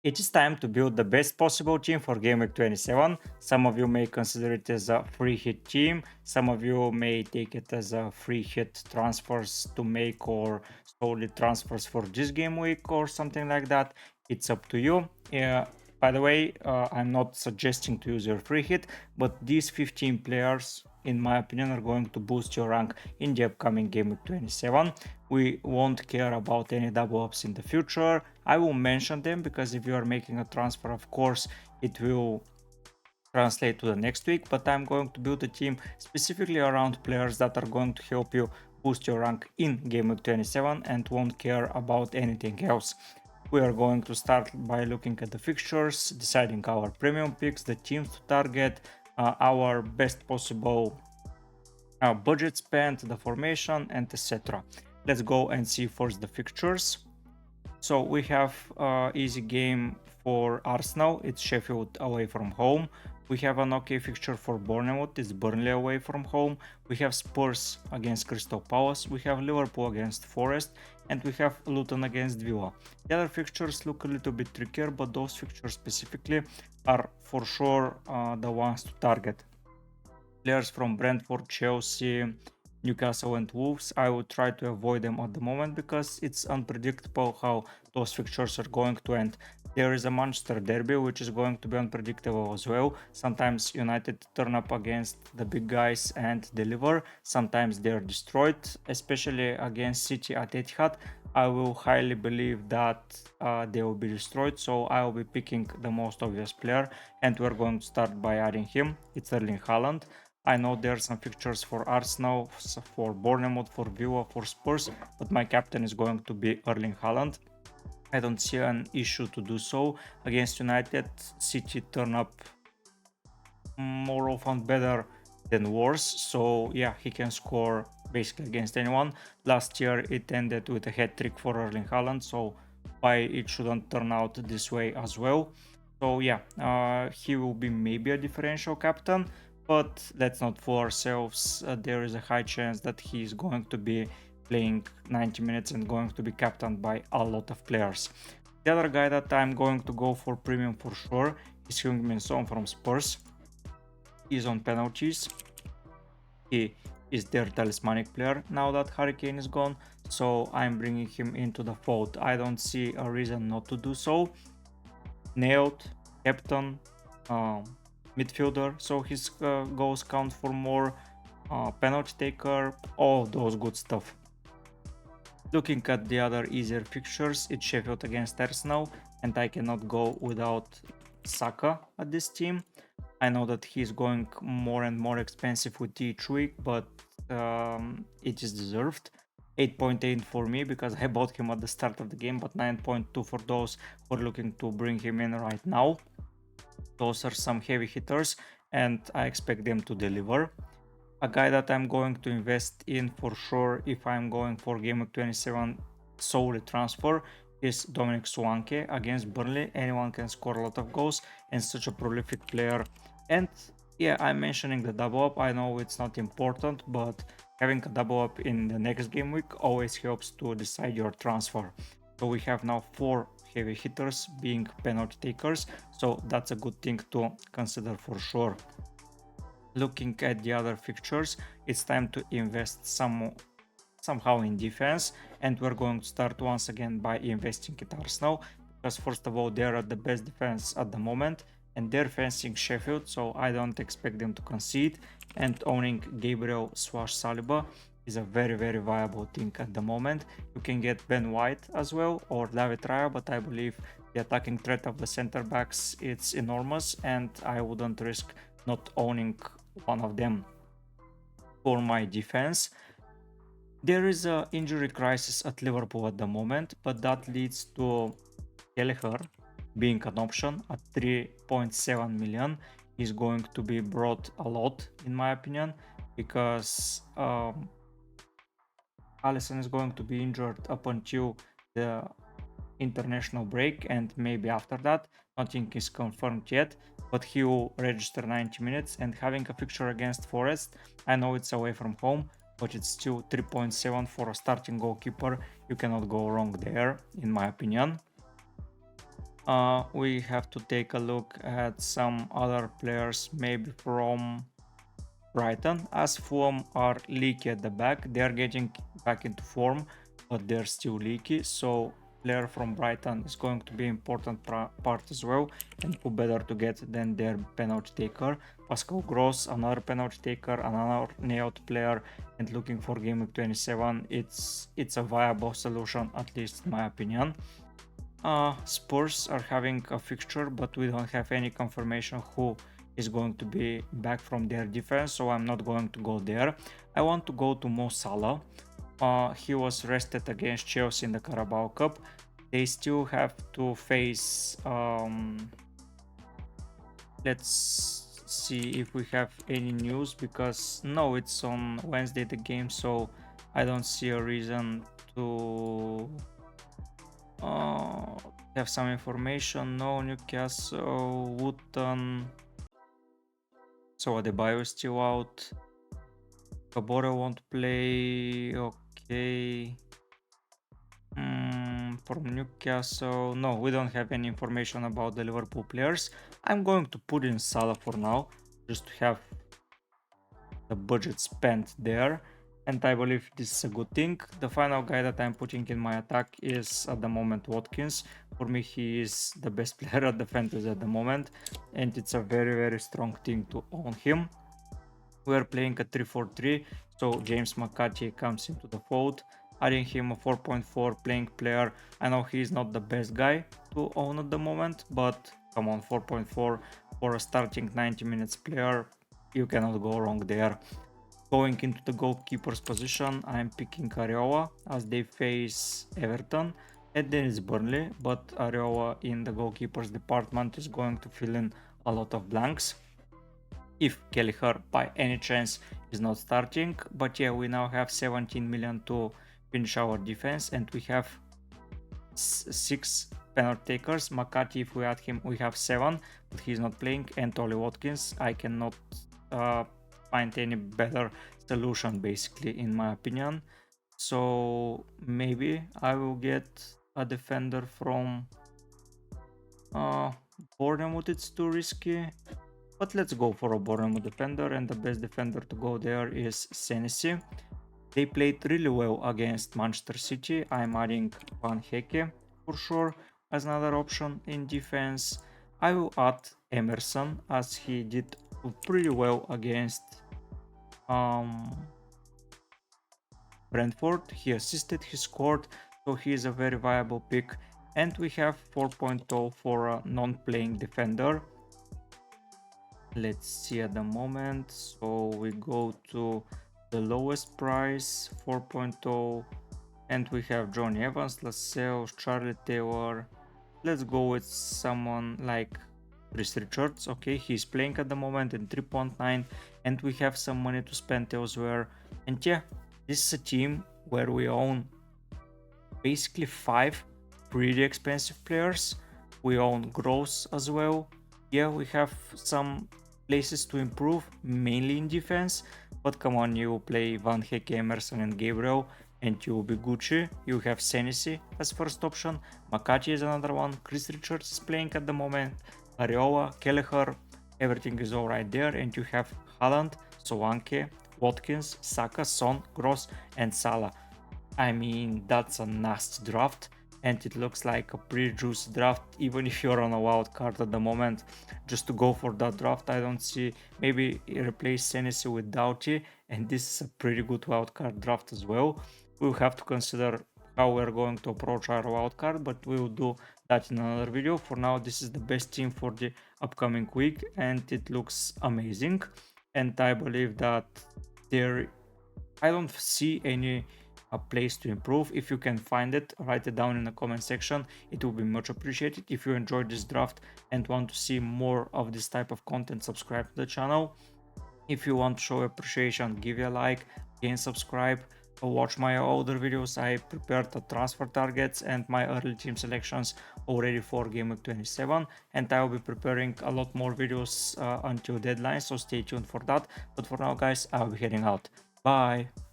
It is time to build the best possible team for Gameweek 27. Some of you may consider it as a free hit team. Some of you may take it as a free hit transfers to make or solely transfers for this game week or something like that. It's up to you. By the way, I'm not suggesting to use your free hit, but these 15 players, in my opinion, are going to boost your rank in the upcoming Game Week 27. We won't care about any double ups in the future. I will mention them because if you are making a transfer, of course, it will translate to the next week, but I'm going to build a team specifically around players that are going to help you boost your rank in Game Week 27 and won't care about anything else. We are going to start by looking at the fixtures, deciding our premium picks, the teams to target, our best possible budget spent, the formation, and etc. Let's go and see first the fixtures. So we have easy game for Arsenal. It's Sheffield away from home. We have an okay fixture for Bournemouth. It's Burnley away from home. We have Spurs against Crystal Palace. We have Liverpool against Forest. And we have Luton against Villa. The other fixtures look a little bit trickier, but those fixtures specifically are for sure the ones to target. Players from Brentford, Chelsea, Newcastle and Wolves, I would try to avoid them at the moment because it's unpredictable how those fixtures are going to end. There is a Manchester derby which is going to be unpredictable as well. Sometimes United turn up against the big guys and deliver. Sometimes they're destroyed, especially against City at Etihad. I will highly believe that they will be destroyed, so I will be picking the most obvious player, and we're going to start by adding him. It's Erling Haaland. I know there are some fixtures for Arsenal, for Bournemouth, for Villa, for Spurs, but my captain is going to be Erling Haaland. I don't see an issue to do so. Against United, City turn up more often better than worse, so yeah, he can score basically against anyone. Last year it ended with a hat-trick for Erling Haaland, so why it shouldn't turn out this way as well. So yeah, he will be maybe a differential captain, but let's not fool ourselves. There is a high chance that he is going to be playing 90 minutes and going to be captained by a lot of players. The other guy that I'm going to go for premium for sure is Heung-min Son from Spurs. He's on penalties. He is their talismanic player now that Harry Kane is gone, so I'm bringing him into the fold. I don't see a reason not to do so. Nailed, captain, midfielder, so his goals count for more, penalty taker, all those good stuff. Looking at the other easier fixtures, it's Sheffield against Arsenal, and I cannot go without Saka at this team. I know that he's going more and more expensive with each week, but it is deserved. 8.8 for me because I bought him at the start of the game, but 9.2 for those who are looking to bring him in right now. Those are some heavy hitters and I expect them to deliver. A guy that I'm going to invest in for sure if I'm going for Game Week 27 solely transfer is Dominic Solanke against Burnley. Anyone can score a lot of goals and such a prolific player. And yeah, I'm mentioning the double up. I know it's not important, but having a double up in the next game week always helps to decide your transfer. So we have now 4 heavy hitters being penalty takers, so that's a good thing to consider for sure. Looking at the other fixtures, it's time to invest somehow in defense, and we're going to start once again by investing at Arsenal because first of all they're at the best defense at the moment and they're fencing Sheffield, so I don't expect them to concede, and owning Gabriel/Saliba is a very viable thing at the moment. You can get Ben White as well or David Raya, but I believe the attacking threat of the center backs it's enormous and I wouldn't risk not owning one of them. For my defense, there is an injury crisis at Liverpool at the moment, but that leads to Kelleher being an option at 3.7 million. Is going to be brought a lot in my opinion because Alisson is going to be injured up until the international break and maybe after that. Nothing is confirmed yet, but he will register 90 minutes, and having a fixture against Forest, I know it's away from home, but it's still 3.7 for a starting goalkeeper. You cannot go wrong there in my opinion. We have to take a look at some other players, maybe from Brighton, as Fulham are leaky at the back. They are getting back into form, but they're still leaky. So player from Brighton is going to be important part as well, and who better to get than their penalty taker. Fpl Gross, another penalty taker, another nailed player, and looking for Gameweek 27, it's a viable solution, at least in my opinion. Spurs are having a fixture, but we don't have any confirmation who is going to be back from their defense, so I'm not going to go there. I want to go to Mo Salah. He was rested against Chelsea in the Carabao Cup. They still have to face let's see if we have any news, because no, it's on Wednesday the game, so I don't see a reason to have some information. No, Newcastle, Wootton. So the bio is still out. Cabora won't play. Okay. From Newcastle, no, we don't have any information about the Liverpool players. I'm going to put in Salah for now, just to have the budget spent there, and I believe this is a good thing. The final guy that I'm putting in my attack is at the moment Watkins. For me, he is the best player at the fantasy at the moment, and it's a very strong thing to own him. We are playing a 3-4-3, so James McCarthy comes into the fold, adding him a 4.4 playing player. I know he's not the best guy to own at the moment, but come on, 4.4 for a starting 90 minutes player, you cannot go wrong there. Going into the goalkeeper's position, I'm picking Areola as they face Everton, and then it's Burnley, but Areola in the goalkeeper's department is going to fill in a lot of blanks if Kelleher by any chance is not starting. But yeah, we now have 17 million to finish our defense, and we have 6 penalty takers. McCarthy, if we add him, we have 7, but he's not playing, and Ollie Watkins. I cannot find any better solution, basically, in my opinion. So maybe I will get a defender from Bournemouth. It's too risky, but let's go for a Bournemouth defender, and the best defender to go there is Senesi. They played really well against Manchester City. I'm adding Van Hecke for sure as another option in defense. I will add Emerson, as he did pretty well against Brentford. He assisted, he scored, so he is a very viable pick. And we have 4.0 for a non-playing defender. Let's see at the moment. So we go to the lowest price, 4.0, and we have Johnny Evans, Lascelles, Charlie Taylor. Let's go with someone like Chris Richards. Okay, he's playing at the moment in 3.9, and we have some money to spend elsewhere. And yeah, this is a team where we own basically 5 pretty expensive players. We own Gross as well. Yeah, we have some places to improve, mainly in defense, but come on, you play Van Hecke, Emerson and Gabriel, and you will be Gucci. You have Senesi as first option, McCarthy is another one, Chris Richards is playing at the moment, Areola, Kelleher, everything is alright there, and you have Haaland, Solanke, Watkins, Saka, Son, Gross and Salah. I mean, that's a nasty draft, and it looks like a pretty juicy draft, even if you're on a wild card at the moment. Just to go for that draft, I don't see, maybe replace Senesi with Doughty, and this is a pretty good wild card draft as well. We'll have to consider how we're going to approach our wild card, but we will do that in another video. For now, this is the best team for the upcoming week, and it looks amazing, and I believe that I don't see any place to improve. If you can find it, write it down in the comment section, it will be much appreciated. If you enjoyed this draft and want to see more of this type of content, subscribe to the channel. If you want to show appreciation, give a like, again subscribe, watch my older videos. I prepared the transfer targets and my early team selections already for Gameweek 27, and I will be preparing a lot more videos until deadline, so stay tuned for that. But for now guys, I'll be heading out. Bye.